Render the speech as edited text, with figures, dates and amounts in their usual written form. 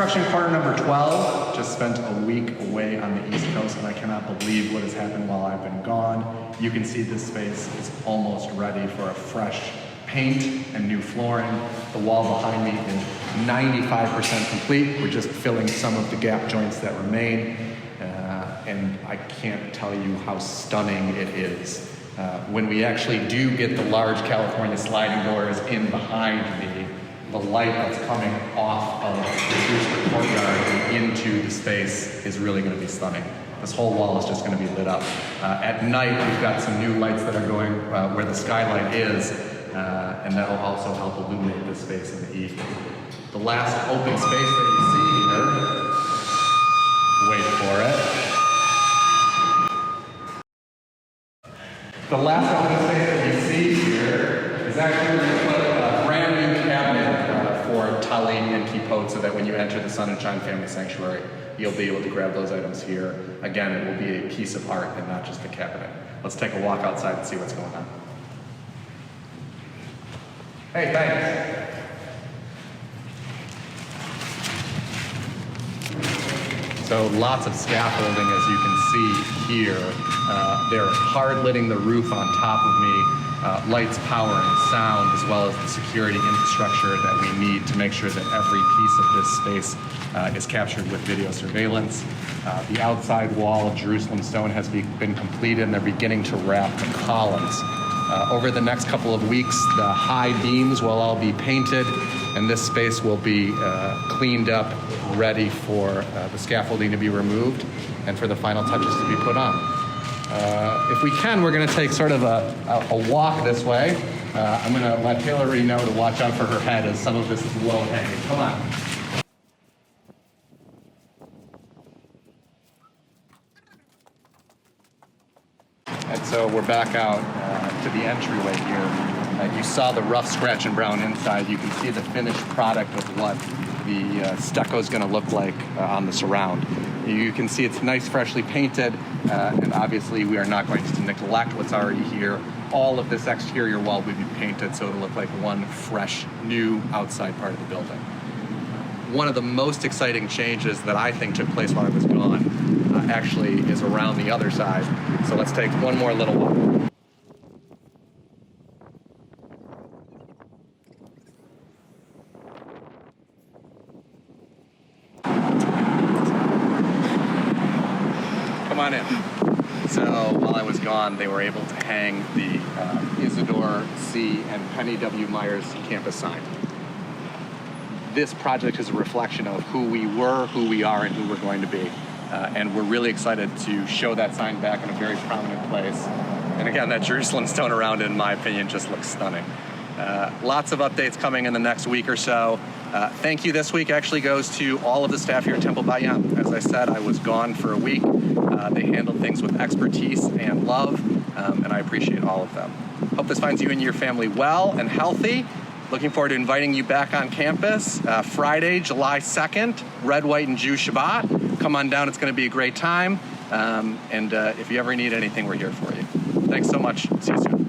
Construction corner number 12 just spent a week away on the East Coast, and I cannot believe what has happened while I've been gone. You can see this space is almost ready for a fresh paint and new flooring. The wall behind me is 95% complete. We're just filling some of the gap joints that remain, and I can't tell you how stunning it is. When we actually do get the large California sliding doors in behind me, the light that's coming off of the Shuster Courtyard and into the space is really going to be stunning. This whole wall is just going to be lit up. At night, we've got some new lights that are going where the skylight is, and that'll also help illuminate this space in the evening. The last open space that you see here, wait for it. The last open space that you see here is actually going to put a brand new cabinet for Tali and Kipot, so that when you enter the Sun and Shine Family Sanctuary, you'll be able to grab those items here. Again, it will be a piece of art and not just a cabinet. Let's take a walk outside and see what's going on. Hey, thanks. So lots of scaffolding, as you can see here. They're hard-lidding the roof on top of me. Lights, power, and sound, as well as the security infrastructure that we need to make sure that every piece of this space is captured with video surveillance. The outside wall of Jerusalem stone has been completed, and they're beginning to wrap the columns. Over the next couple of weeks, the high beams will all be painted, and this space will be cleaned up, ready for the scaffolding to be removed and for the final touches to be put on. If we can, we're going to take sort of a walk this way. I'm going to let Hillary know to watch out for her head, as some of this is low hanging. Come on. And so we're back out to the entryway here. You saw the rough scratch and brown inside. You can see the finished product of what the stucco is going to look like on the surround. You can see it's nice, freshly painted, and obviously we are not going to neglect what's already here. All of this exterior wall will be painted so it'll look like one fresh, new outside part of the building. One of the most exciting changes that I think took place while I was gone actually is around the other side. So let's take one more little walk. Come on in. So while I was gone, they were able to hang the Isidore C. and Penny W. Myers campus sign. This project is a reflection of who we were, who we are, and who we're going to be. And we're really excited to show that sign back in a very prominent place. And again, that Jerusalem stone around it, in my opinion, just looks stunning. Lots of updates coming in the next week or so. Thank you this week actually goes to all of the staff here at Temple Bat Yahm. As I said, I was gone for a week. They handled things with expertise and love, and I appreciate all of them. Hope this finds you and your family well and healthy. Looking forward to inviting you back on campus Friday, July 2nd, Red, White, and Jew Shabbat. Come on down, it's going to be a great time. And if you ever need anything, we're here for you. Thanks so much. See you soon.